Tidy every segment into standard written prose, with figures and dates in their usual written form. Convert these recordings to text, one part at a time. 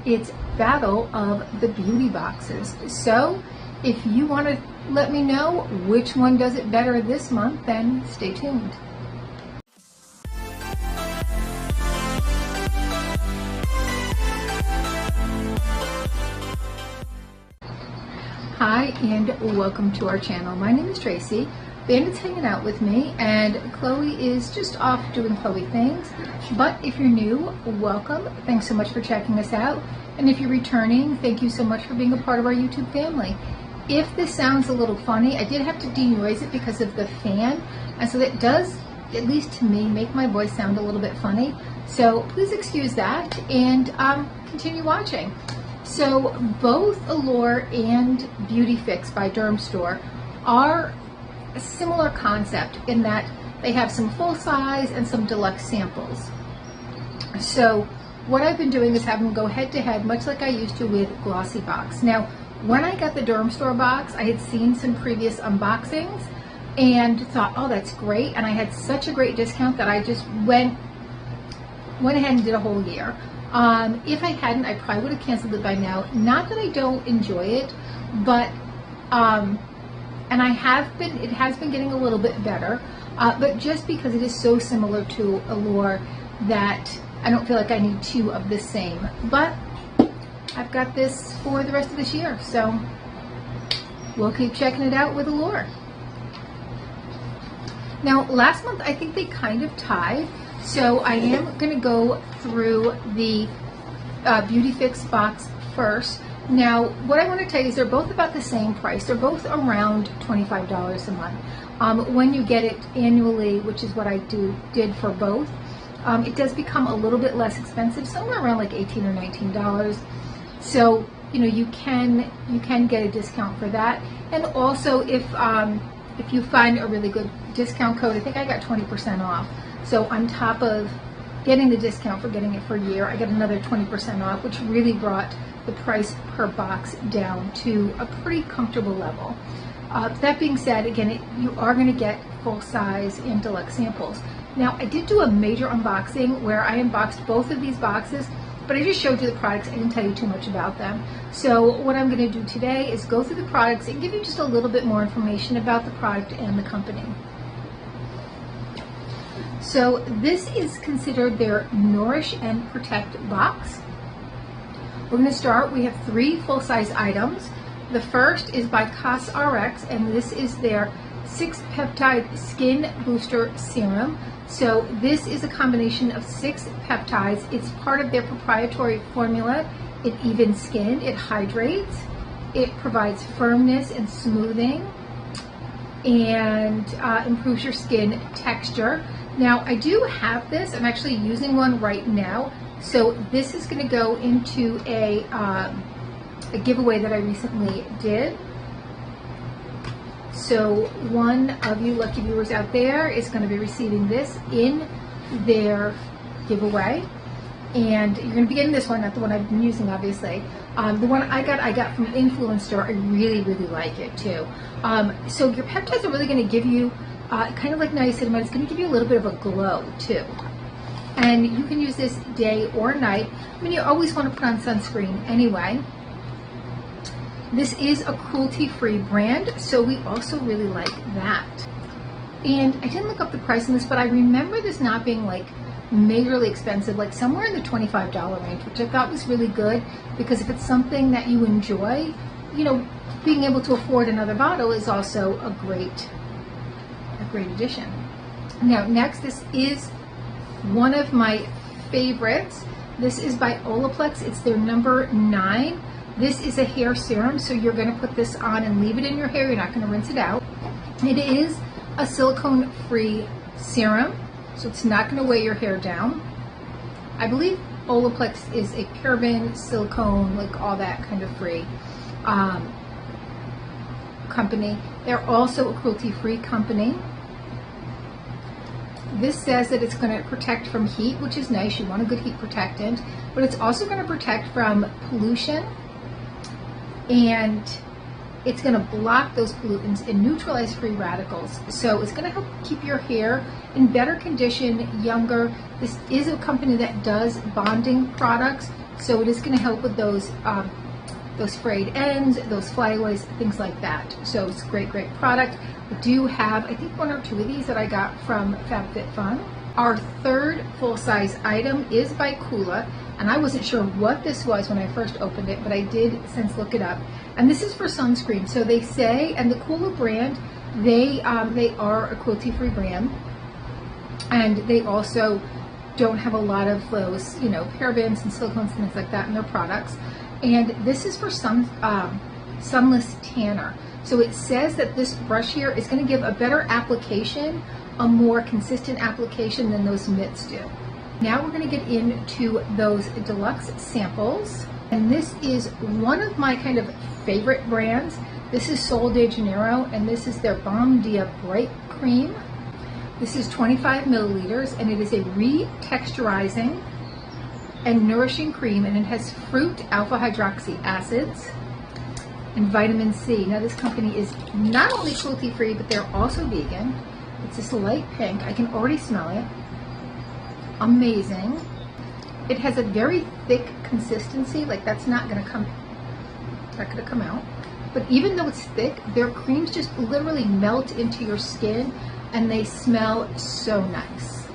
It's Battle of the Beauty Boxes. So if you want to let me know which one does it better this month, then stay tuned. Hi and welcome to our channel. My name is Tracy. Bandit's hanging out with me and Chloe is just off doing Chloe things. But if you're new, welcome. Thanks so much for checking us out. And if you're returning, thank you so much for being a part of our YouTube family. If this sounds a little funny, I did have to denoise it because of the fan. And so that does, at least to me, make my voice sound a little bit funny. So please excuse that and continue watching. So both Allure and BeautyFix by Dermstore are a similar concept in that they have some full size and some deluxe samples. So what I've been doing is having them go head to head, much like I used to with Glossy Box. Now, when I got the Dermstore box, I had seen some previous unboxings and thought, oh, that's great. And I had such a great discount that I just went ahead and did a whole year. If I hadn't, I probably would have canceled it by now. Not that I don't enjoy it, but and it has been getting a little bit better, but just because it is so similar to Allure that I don't feel like I need two of the same. But I've got this for the rest of this year, so we'll keep checking it out with Allure. Now, last month I think they kind of tied, so I am going to go through the BeautyFix box first. Now, what I want to tell you is they're both about the same price. They're both around $25 a month. When you get it annually, which is what I did for both, it does become a little bit less expensive, somewhere around like $18 or $19. So, you know, you can get a discount for that. And also, if you find a really good discount code, I think I got 20% off. So on top of getting the discount for getting it for a year, I got another 20% off, which really brought the price per box down to a pretty comfortable level. That being said, again, you are going to get full size and deluxe samples. Now, I did do a major unboxing where I unboxed both of these boxes, but I just showed you the products. I didn't tell you too much about them. So what I'm going to do today is go through the products and give you just a little bit more information about the product and the company. So this is considered their Nourish and Protect box. We're going to start. We have 3 full-size items. The first is by COSRX, and this is their 6-peptide skin booster serum. So this is a combination of 6 peptides. It's part of their proprietary formula. It evens skin, it hydrates, it provides firmness and smoothing, and improves your skin texture. Now, I do have this. I'm actually using one right now. So this is going to go into a giveaway that I recently did. So one of you lucky viewers out there is going to be receiving this in their giveaway. And you're going to be getting this one, not the one I've been using, obviously. The one I got from Influencer. I really, really like it too. So your peptides are really going to give you, kind of like niacinamide, it's going to give you a little bit of a glow too. And you can use this day or night. I mean, you always want to put on sunscreen anyway. This is a cruelty-free brand, so we also really like that. And I didn't look up the price on this, but I remember this not being like majorly expensive, like somewhere in the $25 range, which I thought was really good, because if it's something that you enjoy, you know, being able to afford another bottle is also a great addition. Now, next, this is one of my favorites. This is by Olaplex. It's their number 9. This is a hair serum, so you're going to put this on and leave it in your hair. You're not going to rinse it out. It is a silicone-free serum, so it's not going to weigh your hair down. I believe Olaplex is a paraben, silicone, like all that kind of free company. They're also a cruelty-free company. This says that it's going to protect from heat, which is nice. You want a good heat protectant, but it's also going to protect from pollution and It's going to block those pollutants and neutralize free radicals. So it's going to help keep your hair in better condition, younger. This is a company that does bonding products, so it is going to help with those frayed ends, those flyaways, things like that. So it's a great, great product. We do have, I think, 1 or 2 of these that I got from FabFitFun. Our third full-size item is by Kula, and I wasn't sure what this was when I first opened it, but I did since look it up. And this is for sunscreen. So they say, and the Kula brand, they are a cruelty-free brand, and they also don't have a lot of those, you know, parabens and silicones and things like that in their products. And this is for sunless tanner. So it says that this brush here is going to give a better application, a more consistent application than those mitts do. Now we're going to get into those deluxe samples. And this is one of my kind of favorite brands. This is Sol de Janeiro, and this is their Balm Dia Bright Cream. This is 25 milliliters, and it is a re-texturizing and nourishing cream, and it has fruit alpha hydroxy acids and vitamin C. Now this company is not only cruelty free, but they're also vegan. It's this light pink. I can already smell it. Amazing. It has a very thick consistency, like that's not gonna come out. But even though it's thick, their creams just literally melt into your skin and they smell so nice.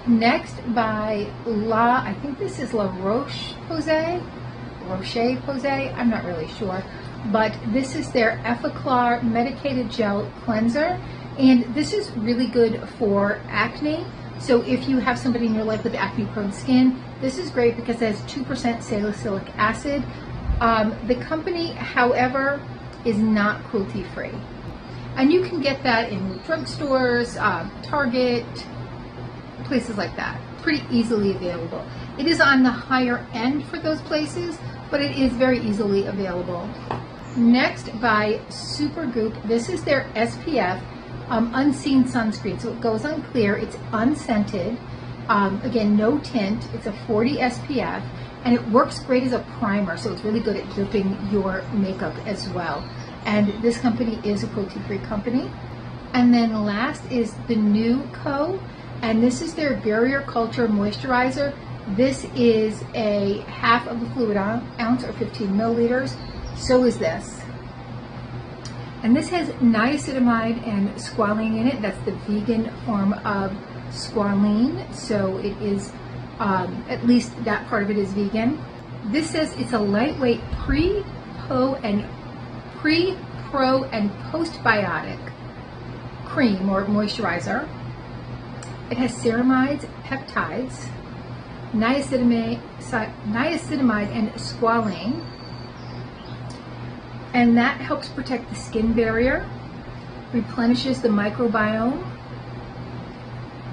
Next by I think this is La Roche-Posay, I'm not really sure, but this is their Effaclar Medicated Gel Cleanser, and this is really good for acne. So if you have somebody in your life with acne-prone skin, this is great because it has 2% salicylic acid. The company, however, is not cruelty-free. And you can get that in drugstores, Target, places like that. Pretty easily available. It is on the higher end for those places, but it is very easily available. Next by Supergoop, this is their SPF Unseen Sunscreen. So it goes on clear, it's unscented. Again, no tint. It's a 40 SPF, and it works great as a primer, so it's really good at dripping your makeup as well. And this company is a cruelty-free company. And then last is the NewCo, and this is their Barrier Culture Moisturizer. This is a half of the fluid ounce, or 15 milliliters. So is this. And this has niacinamide and squalene in it. That's the vegan form of squalene. So it is, at least that part of it is vegan. This says it's a lightweight pre-pro and postbiotic cream or moisturizer. It has ceramides, peptides, niacinamide and squalane, and that helps protect the skin barrier, replenishes the microbiome,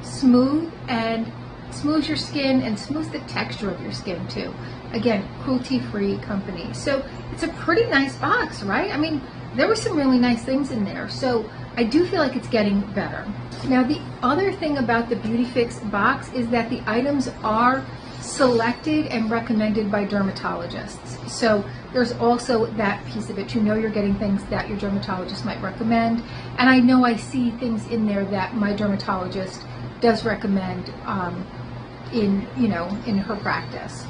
smooths your skin, and smooths the texture of your skin too. Again, cruelty-free company. So it's a pretty nice box, right? I mean, there were some really nice things in there. So I do feel like it's getting better. Now, the other thing about the BeautyFix box is that the items are selected and recommended by dermatologists. So there's also that piece of it. You know you're getting things that your dermatologist might recommend. And I know I see things in there that my dermatologist does recommend in her practice.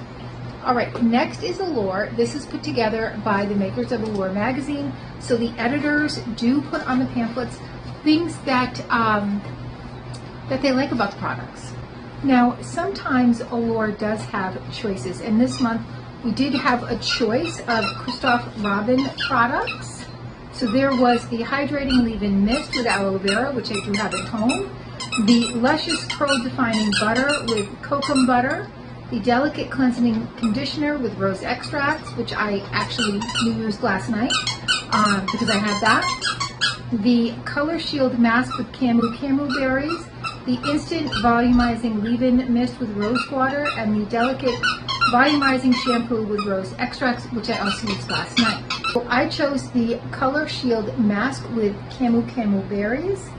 All right, next is Allure. This is put together by the makers of Allure magazine. So the editors do put on the pamphlets things that that they like about the products. Now, sometimes Allure does have choices, and this month we did have a choice of Christophe Robin products. So there was the Hydrating Leave-In Mist with aloe vera, which I do have at home, the Luscious Curl Defining Butter with Kokum Butter, the Delicate Cleansing Conditioner with Rose Extracts, which I actually used last night because I have that, the Color Shield Mask with Camu Berries, the Instant Volumizing Leave-In Mist with Rose Water, and the Delicate Volumizing Shampoo with Rose Extracts, which I also used last night. So I chose the Color Shield Mask with Camu Berries,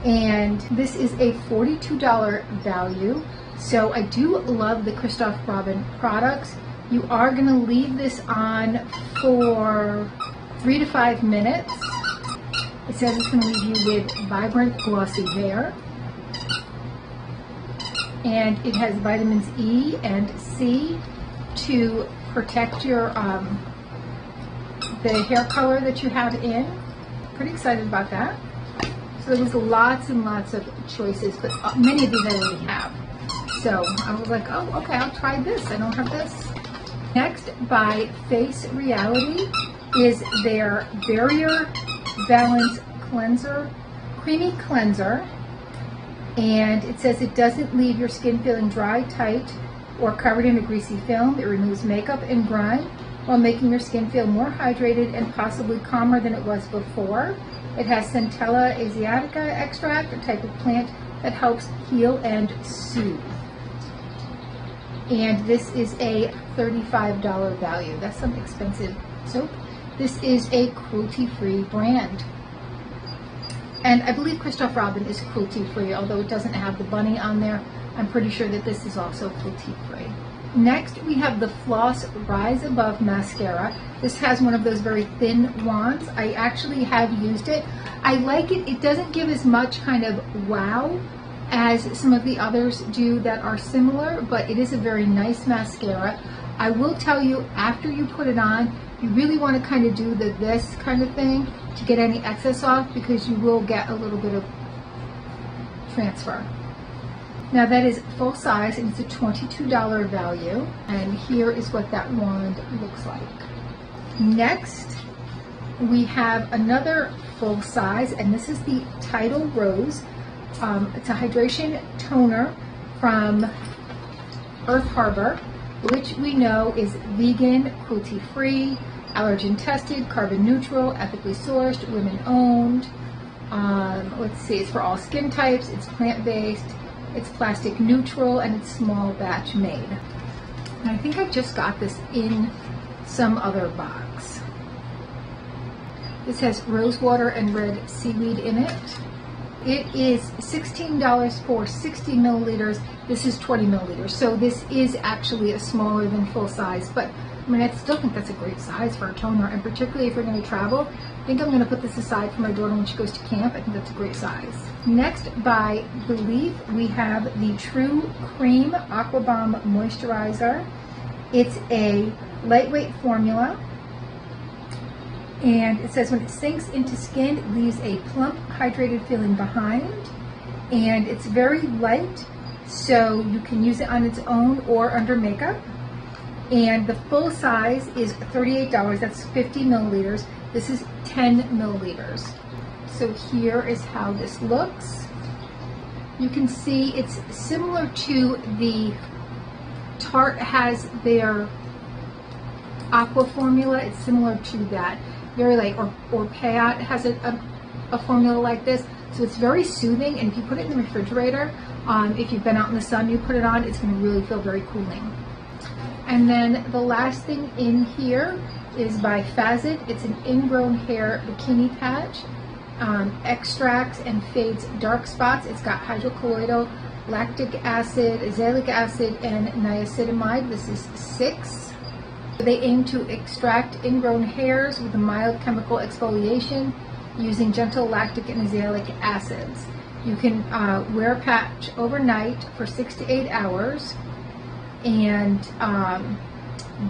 and this is a $42 value. So I do love the Christophe Robin products. You are going to leave this on for 3 to 5 minutes. It says it's going to leave you with vibrant, glossy hair. And it has vitamins E and C to protect your the hair color that you have in. Pretty excited about that. So there was lots and lots of choices, but many of these I already have. So I was like, oh, okay, I'll try this. I don't have this. Next, by Face Reality, is their Barrier Balance Cleanser, Creamy Cleanser. And it says it doesn't leave your skin feeling dry, tight, or covered in a greasy film. It removes makeup and grime while making your skin feel more hydrated and possibly calmer than it was before. It has Centella asiatica extract, a type of plant that helps heal and soothe. And this is a $35 value. That's some expensive soap. This is a cruelty-free brand. And I believe Christophe Robin is cruelty-free, although it doesn't have the bunny on there. I'm pretty sure that this is also cruelty-free. Next, we have the Floss Rise Above Mascara. This has one of those very thin wands. I actually have used it. I like it. It doesn't give as much kind of wow as some of the others do that are similar, but it is a very nice mascara. I will tell you, after you put it on, you really want to kind of do this kind of thing to get any excess off, because you will get a little bit of transfer. Now that is full size and it's a $22 value, and here is what that wand looks like. Next, we have another full size, and this is the Tidal Rose. It's a hydration toner from Earth Harbor, which we know is vegan, cruelty-free, allergen tested, carbon neutral, ethically sourced, women owned. Let's see, it's for all skin types, it's plant-based, it's plastic neutral, and it's small batch made. And I think I just got this in some other box. This has rose water and red seaweed in it. It is $16 for 60 milliliters. This is 20 milliliters. So this is actually a smaller than full size, but I mean, I still think that's a great size for a toner, and particularly if you're going to travel. I think I'm going to put this aside for my daughter when she goes to camp. I think that's a great size. Next, by Belief, we have the True Cream Aqua Bomb Moisturizer. It's a lightweight formula, and it says when it sinks into skin, it leaves a plump, hydrated feeling behind, and it's very light, so you can use it on its own or under makeup. And the full size is $38. That's 50 milliliters. This is 10 milliliters. So here is how this looks. You can see it's similar to the Tarte has their Aqua formula. It's similar to that. Very light. Or Payot has a formula like this. So it's very soothing, and if you put it in the refrigerator, if you've been out in the sun, you put it on, it's going to really feel very cooling. And then the last thing in here is by Fazit. It's an ingrown hair bikini patch. Extracts and fades dark spots. It's got hydrocolloidal, lactic acid, azelaic acid, and niacinamide. This is 6. They aim to extract ingrown hairs with a mild chemical exfoliation using gentle lactic and azelaic acids. You can wear a patch overnight for 6 to 8 hours. And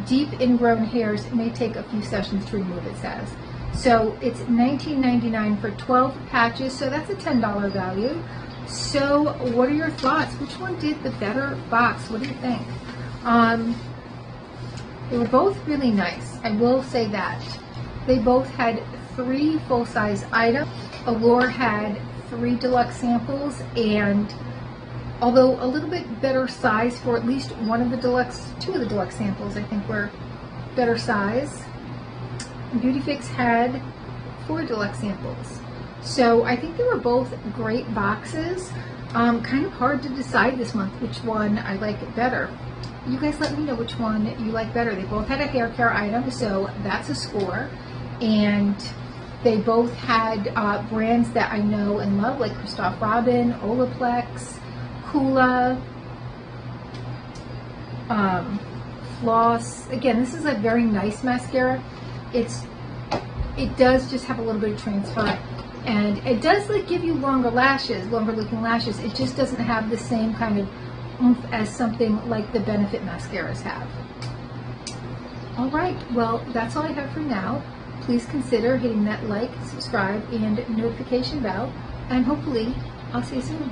deep ingrown hairs may take a few sessions to remove, it says. So it's $19.99 for 12 patches, so that's a $10 value. So what are your thoughts? Which one did the better box? What do you think? They were both really nice, I will say that. They both had 3 full-size items. Allure had 3 deluxe samples, and although a little bit better size for at least one of the deluxe, 2 of the deluxe samples I think were better size. BeautyFix had 4 deluxe samples. So I think they were both great boxes. Kind of hard to decide this month which one I like better. You guys let me know which one you like better. They both had a hair care item, so that's a score. And they both had brands that I know and love, like Christophe Robin, Olaplex, Kula, Floss. Again, this is a very nice mascara. It's it does just have a little bit of transfer, and it does like give you longer lashes, longer looking lashes. It just doesn't have the same kind of oomph as something like the Benefit mascaras have. All right, well, that's all I have for now. Please consider hitting that like, subscribe, and notification bell, and hopefully I'll see you soon.